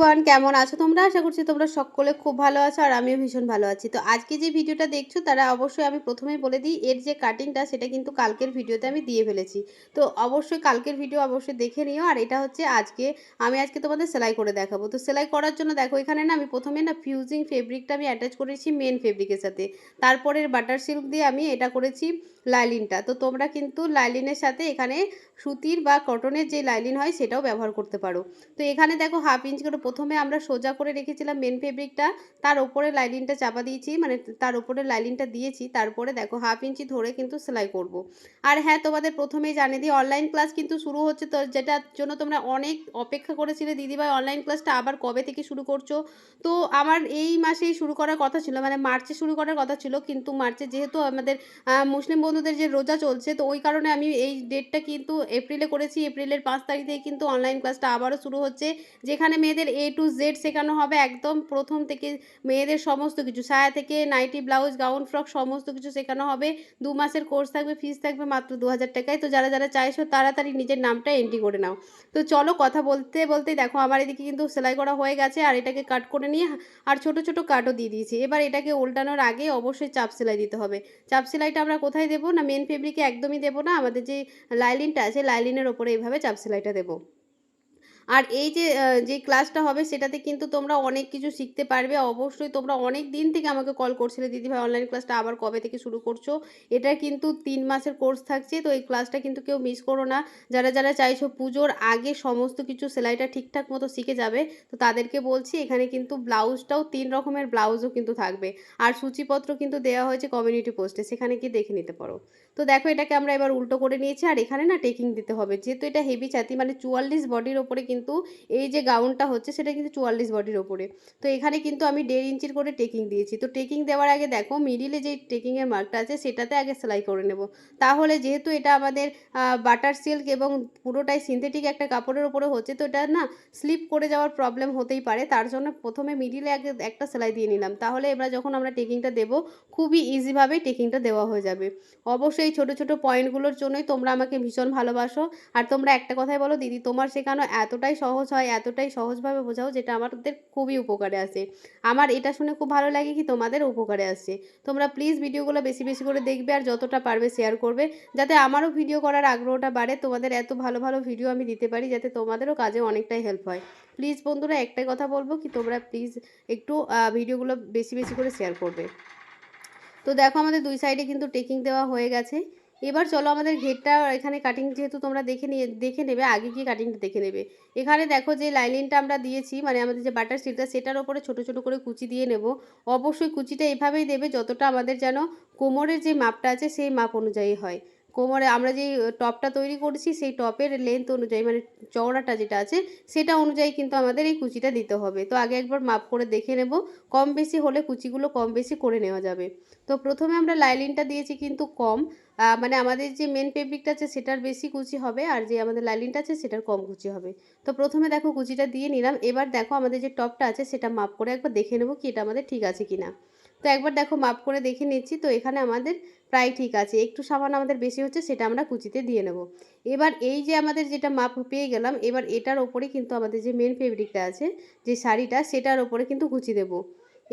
Everyone, কেমন আছো তোমরা? আশা করছি তোমরা সকলে খুব ভালো আছো আর আমিও ভীষণ ভালো আছি। তো আজকে যে ভিডিওটা দেখছো তারা অবশ্যই আমি প্রথমেই বলে দিই এর যে কাটিংটা সেটা কিন্তু কালকের ভিডিওতে আমি দিয়ে ফেলেছি। তো অবশ্যই কালকের ভিডিও অবশ্যই দেখে নিও। আর এটা হচ্ছে আজকে তোমাদের সেলাই করে দেখাবো। তো সেলাই করার জন্য দেখো এখানে না আমি প্রথমে না ফিউজিং ফেব্রিকটা আমি অ্যাটাচ করেছি মেন ফেব্রিকের সাথে। তারপরে বাটার সিল্ক দিয়ে আমি এটা করেছি লাইলিনটা। তো তোমরা কিন্তু লাইলিনের সাথে এখানে সুতির বা কটনের যে লাইলিন হয় সেটাও ব্যবহার করতে পারো। তো এখানে দেখো 1/2 ইঞ্চি করে প্রথমে আমরা সোজা করে রেখেছিলাম মেন ফেব্রিকটা, তার উপরে লাইনিংটা চাপা দিয়েছি, মানে তার উপরে লাইনিংটা দিয়েছি, তারপরে দেখো 1/2 ইঞ্চি ধরে কিন্তু সেলাই করব। আর হ্যাঁ, তোমাদের প্রথমেই জানিয়ে দিই অনলাইন ক্লাস কিন্তু শুরু হচ্ছে, তো যেটার জন্য তোমরা অনেক অপেক্ষা করেছিলে দিদিভাই অনলাইন ক্লাসটা আবার কবে থেকে শুরু করছো। তো আমার এই মাসেই শুরু করার কথা ছিল, মানে মার্চে শুরু করার কথা ছিল, কিন্তু মার্চে যেহেতু আমাদের মুসলিম বন্ধুদের যে রোজা চলছে, তো ওই কারণে আমি এই ডেটটা কিন্তু এপ্রিলে করেছি। এপ্রিলের 5 তারিখ থেকে কিন্তু অনলাইন ক্লাসটা আবারও শুরু হচ্ছে, যেখানে মেয়েদের A to Z শেখানো হবে, একদম প্রথম থেকে মেয়েদের সমস্ত কিছু, সায়া থেকে নাইটি, ব্লাউজ, গাউন, ফ্রক সমস্ত কিছু শেখানো হবে। 2 মাসের কোর্স থাকবে, ফিস থাকবে মাত্র 2000 টাকায়। তো যারা যারা চাইছো তাড়াতাড়ি নিজের নামটা এন্ট্রি করে নাও। তো চলো, কথা বলতে বলতেই দেখো আমার এদিকে কিন্তু সেলাই করা হয়ে গেছে, আর এটাকে কাট করে নিয়ে আর ছোট ছোট কাটও দিয়ে দিয়েছি। এবার এটাকে উল্টানোর আগে অবশ্যই চাপ সেলাই দিতে হবে। চাপ সেলাইটা আমরা কোথায় দেবো না, মেন ফেব্রিকে একদমই দেবো না, আমাদের যে লাইলিনটা আছে লাইলিনের ওপরে এইভাবে চাপ সেলাইটা দেবো। আর এই যে যে ক্লাসটা হবে সেটাতে কিন্তু তোমরা অনেক কিছু শিখতে পারবে। অবশ্যই তোমরা অনেক দিন থেকে আমাকে কল করছিলে দিদিভাই অনলাইন ক্লাসটা আবার কবে থেকে শুরু করছো। এটা কিন্তু 3 মাসের কোর্স থাকছে, তো এই ক্লাসটা কিন্তু কেউ মিস করো না। যারা যারা চাইছো পুজোর আগে সমস্ত কিছু সেলাইটা ঠিকঠাক মতো শিখে যাবে, তো তাদেরকে বলছি এখানে কিন্তু ব্লাউজটাও 3 রকমের ব্লাউজও কিন্তু থাকবে। আর সূচিপত্র কিন্তু দেওয়া হয়েছে কমিউনিটি পোস্টে, সেখানে গিয়ে দেখে নিতে পারো। তো দেখো এটাকে আমরা এবার উল্টো করে নিয়েছি, আর এখানে না টেকিং দিতে হবে, যেহেতু এটা হেভি ছাতি, মানে 44 বডির ওপরে কিন্তু এই যে গাউনটা হচ্ছে সেটা কিন্তু 44 বডির ওপরে। তো এখানে কিন্তু আমি 1.5 ইঞ্চির করে টেকিং দিয়েছি। তো টেকিং দেওয়ার আগে দেখো মিডিলে যে টেকিংয়ের মার্কটা আছে সেটাতে আগে সেলাই করে নেব। তাহলে যেহেতু এটা আমাদের বাটার সিল্ক এবং পুরোটাই সিনথেটিক একটা কাপড়ের ওপরে হচ্ছে, তো এটা না স্লিপ করে যাওয়ার প্রবলেম হতেই পারে, তার জন্য প্রথমে মিডিলে আগে একটা সেলাই দিয়ে নিলাম। তাহলে এবার যখন আমরা টেকিংটা দেবো খুবই ইজিভাবেই টেকিংটা দেওয়া হয়ে যাবে। অবশ্যই এই ছোটো ছোটো পয়েন্টগুলোর জন্যই তোমরা আমাকে ভীষণ ভালোবাসো। আর তোমরা একটা কথাই বলো, দিদি তোমার শেখানো এতটাই সহজ হয়, এতটাই সহজভাবে বোঝাও, যেটা আমাদের খুবই উপকারে আসে। আমার এটা শুনে খুব ভালো লাগে কি তোমাদের উপকারে আসছে। তোমরা প্লিজ ভিডিওগুলো বেশি বেশি করে দেখবে আর যতটা পারবে শেয়ার করবে, যাতে আমারও ভিডিও করার আগ্রহটা বাড়ে, তোমাদের এত ভালো ভালো ভিডিও আমি দিতে পারি, যাতে তোমাদেরও কাজে অনেকটাই হেল্প হয়। প্লিজ বন্ধুরা, একটাই কথা বলবো কি তোমরা প্লিজ একটু ভিডিওগুলো বেশি বেশি করে শেয়ার করবে। তো দেখো আমাদের দুই সাইডে কিন্তু টেকিং দেওয়া হয়ে গেছে। এবার চলো আমাদের ঘেরটা এখানে কাটিং, যেহেতু তোমরা দেখে নেবে, আগে গিয়ে কাটিংটা দেখে নেবে। এখানে দেখো যে লাইনিংটা আমরা দিয়েছি, মানে আমাদের যে বাটার সিল্কটা সেটার ওপরে ছোট ছোট করে কুচি দিয়ে নেব। অবশ্যই কুচিটা এভাবেই দেবে যতটা আমাদের যেন কোমরের যে মাপটা আছে সেই মাপ অনুযায়ী হয়। কোমরে আমরা যেই টপটা তৈরি করছি সেই টপের লেন্থ অনুযায়ী, মানে চওড়াটা যেটা আছে সেটা অনুযায়ী কিন্তু আমাদের এই কুচিটা দিতে হবে। তো আগে একবার মাপ করে দেখে নেব, কম বেশি হলে কুচিগুলো কম বেশি করে নেওয়া যাবে। তো প্রথমে আমরা লাইলিনটা দিয়েছি কিন্তু কম, মানে আমাদের যে মেন ফেব্রিকটা আছে সেটার বেশি কুচি হবে, আর যে আমাদের লাইলিনটা আছে সেটার কম কুচি হবে। তো প্রথমে দেখো কুচিটা দিয়ে নিলাম। এবার দেখো আমাদের যে টপটা আছে সেটা মাপ করে একবার দেখে নেবো কি এটা আমাদের ঠিক আছে কি না। তো একবার দেখো মাপ করে দেখে নিচ্ছি, তো এখানে আমাদের প্রায় ঠিক আছে, একটু সামান্য আমাদের বেশি হচ্ছে, সেটা আমরা কুচিতে দিয়ে নেব। এবার এই যে আমাদের যেটা মাপ পেয়ে গেলাম, এবার এটার ওপরে কিন্তু আমাদের যে মেন ফেব্রিকটা আছে, যে শাড়িটা, সেটার ওপরে কিন্তু কুচি দেবো।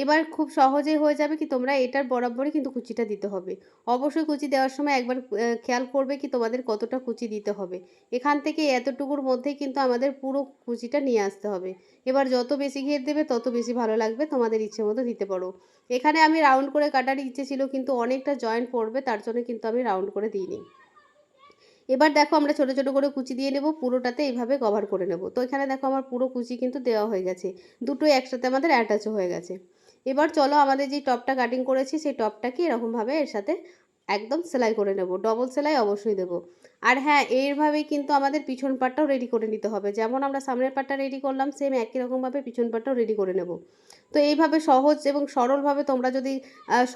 এবার খুব সহজেই হয়ে যাবে কি, তোমরা এটার বরাবরই কিন্তু কুচিটা দিতে হবে। অবশ্যই কুচি দেওয়ার সময় একবার খেয়াল করবে কি তোমাদের কতটা কুচি দিতে হবে। এখান থেকে এতটুকুর মধ্যেই কিন্তু আমাদের পুরো কুচিটা নিয়ে আসতে হবে। এবার যত বেশি ঘের দেবে তত বেশি ভালো লাগবে, তোমাদের ইচ্ছে মতো দিতে পারো। এখানে আমি রাউন্ড করে কাটার ইচ্ছে ছিল, কিন্তু অনেকটা জয়েন্ট পড়বে, তার জন্য কিন্তু আমি রাউন্ড করে দিইনি। এবার দেখো আমরা ছোট ছোট করে কুচি দিয়ে নেব, পুরোটাতে এইভাবে কভার করে নেব। তো এখানে দেখো আমার পুরো কুচি কিন্তু দেওয়া হয়ে গেছে, দুটোই একসাথে আমাদের অ্যাটাচও হয়ে গেছে। এবার চলো আমাদের যে টপটা কাটিং করেছি সেই টপটাকে এরকমভাবে এর সাথে একদম সেলাই করে নেব, ডবল সেলাই অবশ্যই দেবো। আর হ্যাঁ, এইভাবেই কিন্তু আমাদের পিছন পাটটাও রেডি করে নিতে হবে, যেমন আমরা সামনের পাটটা রেডি করলাম সেম একই রকমভাবে পিছন পাটটাও রেডি করে নেব। তো এইভাবে সহজ এবং সরলভাবে তোমরা যদি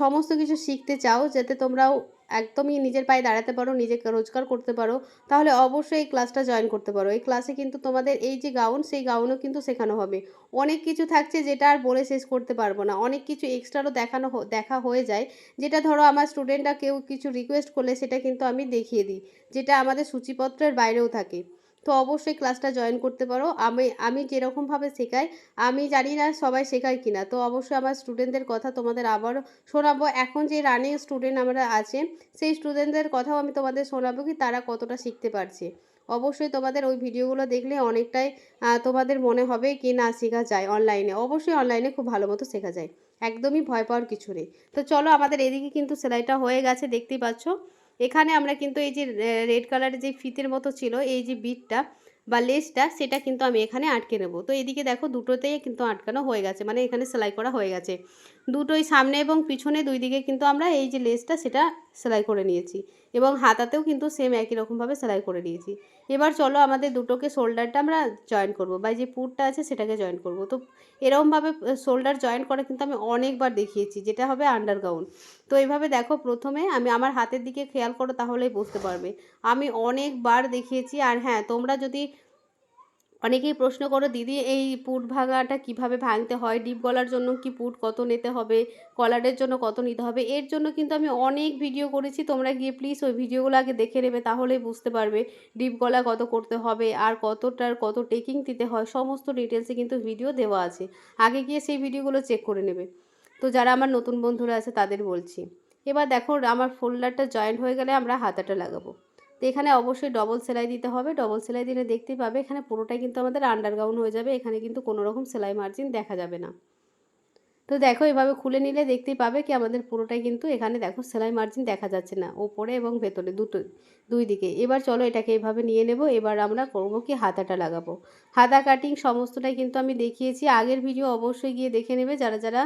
সমস্ত কিছু শিখতে চাও, যাতে তোমরাও একদমই নিজের পায়ে দাঁড়াতে পারো, নিজেকে রোজগার করতে পারো, তাহলে অবশ্যই এই ক্লাসটা জয়েন করতে পারো। এই ক্লাসে কিন্তু তোমাদের এই যে গাউন, সেই গাউনও কিন্তু শেখানো হবে। অনেক কিছু থাকছে যেটা আর বলে শেষ করতে পারবো না, অনেক কিছু এক্সট্রারও দেখা হয়ে যায়, যেটা ধরো আমার স্টুডেন্টরা কেউ কিছু রিকোয়েস্ট করলে সেটা কিন্তু আমি দেখিয়ে দিই, যেটা আমাদের সূচিপত্রের বাইরেও থাকে। তো অবশ্যই ক্লাসটা জয়েন করতে পারো। আমি যেরকমভাবে শেখাই, আমি জানি না সবাই শেখায় কিনা, তো অবশ্যই আমার স্টুডেন্টদের কথা তোমাদের আবারও শোনাবো। এখন যে রানিং স্টুডেন্ট আমরা আছে, সেই স্টুডেন্টদের কথাও আমি তোমাদের শোনাবো কি তারা কতটা শিখতে পারছে। অবশ্যই তোমাদের ওই ভিডিওগুলো দেখলে অনেকটাই তোমাদের মনে হবে কি না শেখা যায় অনলাইনে। অবশ্যই অনলাইনে খুব ভালো মতো শেখা যায়, একদমই ভয় পাওয়ার কিছু নেই। তো চলো, আমাদের এদিকে কিন্তু সেলাইটা হয়ে গেছে, দেখতেই পাচ্ছ। এখানে আমরা কিন্তু এই যে রেড কালারের যে ফিতের মতো ছিল, এই যে বিটটা বা লেসটা, সেটা কিন্তু আমি এখানে আটকে নেব। তো এদিকে দেখো দুটোতেই কিন্তু আটকানো হয়ে গেছে, মানে এখানে সেলাই করা হয়ে গেছে। দুটোই সামনে এবং পিছনে দুই দিকে কিন্তু আমরা এই যে লেসটা সেটা সেলাই করে নিয়েছি, এবং হাতাতেও কিন্তু সেম একই রকমভাবে সেলাই করে নিয়েছি। এবার চলো আমাদের দুটোকে শোল্ডারটা আমরা জয়েন করব, বা যে পুটটা আছে সেটাকে জয়েন করব। তো এরকমভাবে শোল্ডার জয়েন করা কিন্তু আমি অনেকবার দেখিয়েছি, যেটা হবে আন্ডারগাউন। তো এইভাবে দেখো, প্রথমে আমি আমার হাতের দিকে খেয়াল করো তাহলেই বুঝতে পারবে, আমি অনেকবার দেখিয়েছি। আর হ্যাঁ, তোমরা যদি অনেকেই প্রশ্ন করো, দিদি এই পুট ভাঙাটা কিভাবে ভাঙতে হয়, ডিপ গলার জন্য কি পুট কত নিতে হবে, কলারের জন্য কত নিতে হবে, এর জন্য কিন্তু আমি অনেক ভিডিও করেছি। তোমরা গিয়ে প্লিজ ওই ভিডিওগুলো আগে দেখে নেবে, তাহলেই বুঝতে পারবে ডিপ গলা কত করতে হবে আর কতটার কত টেকিং দিতে হয়, সমস্ত ডিটেলসে কিন্তু ভিডিও দেওয়া আছে। আগে গিয়ে সেই ভিডিওগুলো চেক করে নেবে। তো যারা আমার নতুন বন্ধুরা আছে তাদের বলছি। এবার দেখো, আমার ফোল্ডারটা জয়েন্ট হয়ে গেলে আমরা হাতাটা লাগাবো। তো এখানে অবশ্যই ডবল সেলাই দিতে হবে। ডবল সেলাই দিলে দেখতেই পাবে এখানে পুরোটাই কিন্তু আমাদের আন্ডারগাউন হয়ে যাবে, এখানে কিন্তু কোনো রকম সেলাই মার্জিন দেখা যাবে না। তো দেখো, এভাবে খুলে নিলে দেখতেই পাবে কি আমাদের পুরোটাই কিন্তু এখানে দেখো সেলাই মার্জিন দেখা যাচ্ছে না, ওপরে এবং ভেতরে দুই দিকে। এবার চলো এটাকে এভাবে নিয়ে নেব। এবার আমরা করব কি হাতাটা লাগাবো। হাতা কাটিং সমস্তটাই কিন্তু আমি দেখিয়েছি, আগের ভিডিও অবশ্যই গিয়ে দেখে নেবে। যারা যারা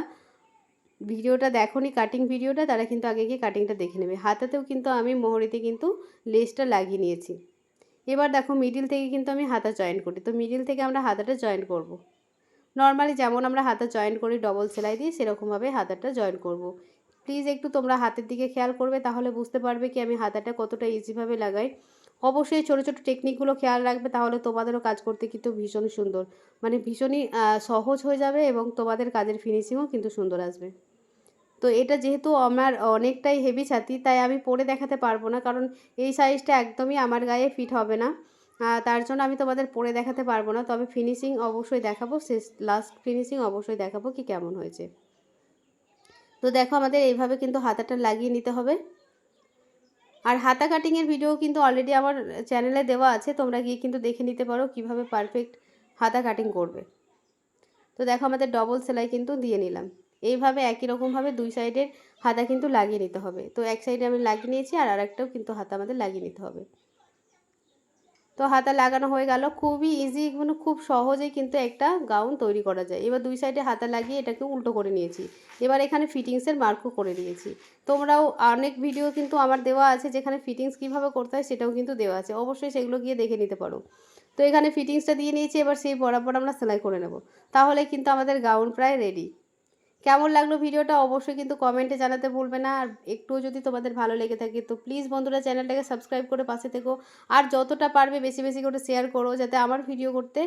ভিডিওটা দেখোনি কাটিং ভিডিওটা, তারা কিন্তু আগে গিয়ে কাটিংটা দেখে নেবে। হাতাতেও কিন্তু আমি মোহরিতে কিন্তু লেসটা লাগিয়ে নিয়েছি। এবার দেখো, মিডিল থেকে কিন্তু আমি হাতা জয়েন করি। তো মিডিল থেকে আমরা হাতাটা জয়েন করব। নর্মালি যেমন আমরা হাতা জয়েন করি ডবল সেলাই দিয়ে, সেরকমভাবে হাতাটা জয়েন করব। প্লিজ একটু তোমরা হাতের দিকে খেয়াল করবে, তাহলে বুঝতে পারবে কি আমি হাতাটা কতটা ইজিভাবে লাগাই। অবশ্যই ছোটো ছোটো টেকনিকগুলো খেয়াল রাখবে, তাহলে তোমাদেরও কাজ করতে কিন্তু ভীষণ সুন্দর, মানে ভীষণই সহজ হয়ে যাবে, এবং তোমাদের কাজের ফিনিশিংও কিন্তু সুন্দর আসবে। তো এটা যেহেতু আমার অনেকটাই হেভি ছাতি, তাই আমি পরে দেখাতে পারবো না, কারণ এই সাইজটা একদমই আমার গায়ে ফিট হবে না। তার জন্য আমি তোমাদের পরে দেখাতে পারবো না, তবে ফিনিশিং অবশ্যই দেখাবো, শেষ লাস্ট ফিনিশিং অবশ্যই দেখাবো কি কেমন হয়েছে। তো দেখো, আমাদের এইভাবে কিন্তু হাতাটা লাগিয়ে নিতে হবে। আর হাতা কাটিংয়ের ভিডিও কিন্তু অলরেডি আমার চ্যানেলে দেওয়া আছে, তোমরা গিয়ে কিন্তু দেখে নিতে পারো কিভাবে পারফেক্ট হাতা কাটিং করবে। তো দেখো, আমাদের ডবল সেলাই কিন্তু দিয়ে নিলাম। এইভাবে একই রকমভাবে দুই সাইডের হাতা কিন্তু লাগিয়ে নিতে হবে। তো এক সাইডে আমি লাগিয়ে নিয়েছি, আর আরেকটাও কিন্তু হাতা আমাদের লাগিয়ে নিতে হবে। তো হাতা লাগানো হয়ে গেল। খুবই ইজি, মানে খুব সহজেই কিন্তু একটা গাউন তৈরি করা যায়। এবার দুই সাইডে হাতা লাগিয়ে এটাকে উল্টো করে নিয়েছি। এবার এখানে ফিটিংসের মার্কও করে দিয়েছি। তোমরাও অনেক ভিডিও কিন্তু আমার দেওয়া আছে, যেখানে ফিটিংস কীভাবে করতে হয় সেটাও কিন্তু দেওয়া আছে, অবশ্যই সেগুলো গিয়ে দেখে নিতে পারো। তো এখানে ফিটিংসটা দিয়ে নিয়েছি, এবার সেই বরাবর আমরা সেলাই করে নেব। তাহলে কিন্তু আমাদের গাউন প্রায় রেডি। কেমন লাগলো ভিডিওটা অবশ্যই কিন্তু কমেন্টে জানাতে ভুলবে না। আর একটুও যদি তোমাদের ভালো লেগে থাকে তো প্লিজ বন্ধুরা চ্যানেলটাকে সাবস্ক্রাইব করে পাশে থেকো। আর যতটা পারবে বেশি বেশি করে শেয়ার করো, যাতে আমার ভিডিও করতে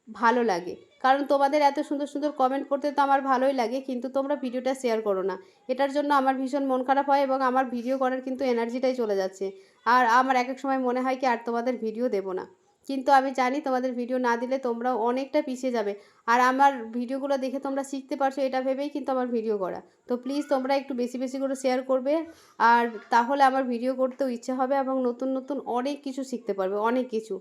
ভালো লাগে। কারণ তোমাদের এত সুন্দর সুন্দর কমেন্ট করতে তো আমার ভালোই লাগে, কিন্তু তোমরা ভিডিওটা শেয়ার করো না। এটার জন্য আমার ভীষণ মন খারাপ হয়, এবং আমার ভিডিও করার কিন্তু এনার্জিটাই চলে যাচ্ছে। আর আমার এক এক সময় মনে হয় কি আর তোমাদের ভিডিও দেবো না। কিন্তু আমি জানি তোমাদের ভিডিও না দিলে তোমরাও অনেকটা পিছিয়ে যাবে। আর আমার ভিডিওগুলো দেখে তোমরা শিখতে পারছো, এটা ভেবেই কিন্তু আমার ভিডিও করা। তো প্লিজ তোমরা একটু বেশি বেশি করে শেয়ার করবে, আর তাহলে আমার ভিডিও করতেও ইচ্ছে হবে, এবং নতুন নতুন অনেক কিছু শিখতে পারবে, অনেক কিছু।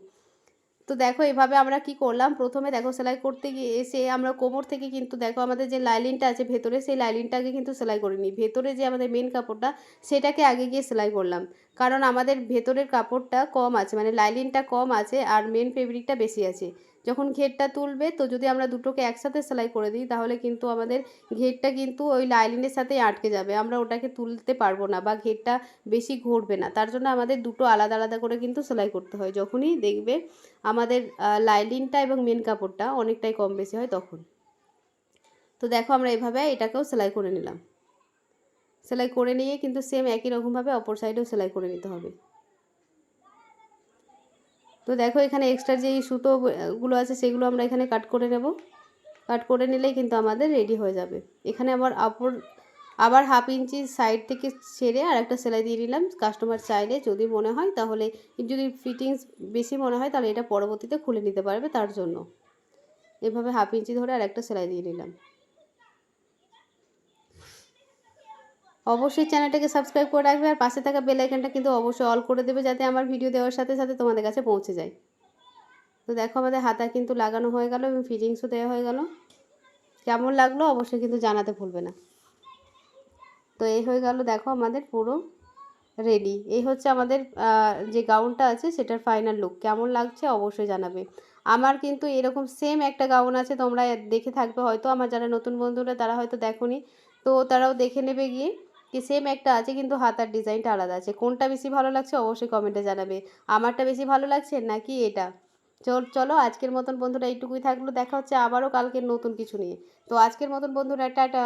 তো দেখো, এভাবে আমরা কি করলাম, প্রথমে দেখো সেলাই করতে গিয়ে এসে আমরা কোমর থেকে কিন্তু দেখো আমাদের যে লাইলিনটা আছে ভেতরে, সেই লাইলিনটাকে কিন্তু সেলাই করে নিই। ভেতরে যে আমাদের মেন কাপড়টা সেটাকে আগে গিয়ে সেলাই করলাম, কারণ আমাদের ভেতরের কাপড়টা কম আছে, মানে লাইলিনটা কম আছে আর মেন ফেব্রিকটা বেশি আছে। যখন ঘেরটা তুলবে, তো যদি আমরা দুটোকে একসাথে সেলাই করে দিই, তাহলে কিন্তু আমাদের ঘেরটা কিন্তু ওই লাইলিনের সাথেই আটকে যাবে, আমরা ওটাকে তুলতে পারবো না, বা ঘেরটা বেশি ঘুরবে না। তার জন্য আমাদের দুটো আলাদা আলাদা করে কিন্তু সেলাই করতে হয়, যখনই দেখবে আমাদের লাইলিনটা এবং মেন কাপড়টা অনেকটাই কম বেশি হয় তখন। তো দেখো, আমরা এভাবে এটাকেও সেলাই করে নিলাম। সেলাই করে নিয়ে কিন্তু সেম একই রকমভাবে অপর সাইডেও সেলাই করে নিতে হবে। তো দেখো, এখানে এক্সট্রা যেই সুতোগুলো আছে সেগুলো আমরা এখানে কাট করে নেব। কাট করে নিলেই কিন্তু আমাদের রেডি হয়ে যাবে। এখানে আবার আবার 1/2 ইঞ্চি সাইড থেকে ছেড়ে আর একটা সেলাই দিয়ে নিলাম। কাস্টমার চাইলে যদি মনে হয় তাহলে, যদি ফিটিংস বেশি মনে হয় তাহলে এটা পরবর্তীতে খুলে নিতে পারবে তার জন্য। এভাবে 1/2 ইঞ্চি ধরে আর একটা সেলাই দিয়ে নিলাম। অবশ্যই চ্যানেলটাকে সাবস্ক্রাইব করে রাখবে আর পাশে থাকা বেল আইকনটা কিন্তু অবশ্যই অল করে দেবে, যাতে আমার ভিডিও দেওয়ার সাথে সাথে তোমাদের কাছে পৌঁছে যায়। তো দেখো আমাদের হাতা কিন্তু লাগানো হয়ে গেল এবং ফিটিংসও দেওয়া হয়ে গেল। কেমন লাগলো অবশ্যই কিন্তু জানাতে ভুলবে না। তো এই হয়ে গেল, দেখো আমাদের পুরো রেডি। এই হচ্ছে আমাদের যে গাউনটা আছে সেটার ফাইনাল লুক। কেমন লাগছে অবশ্যই জানাবে। আমার কিন্তু এরকম সেম একটা গাউন আছে, তোমরা দেখে থাকবে হয়তো, আমার যারা নতুন বন্ধুরা তারা হয়তো দেখোনি, তো তারাও দেখে নেবে গিয়ে। কি সেম একটা আছে কিন্তু হাতার ডিজাইনটা আলাদা আছে। কোনটা বেশি ভালো লাগছে অবশ্যই কমেন্টে জানাবে। আমারটা বেশি ভালো লাগছে নাকি এটা। চলো আজকের মতন বন্ধুরা এইটুকুই থাকলো। দেখা হচ্ছে আবারও কালকে নতুন কিছু নিয়ে। তো আজকের মতন বন্ধুরা টাটা।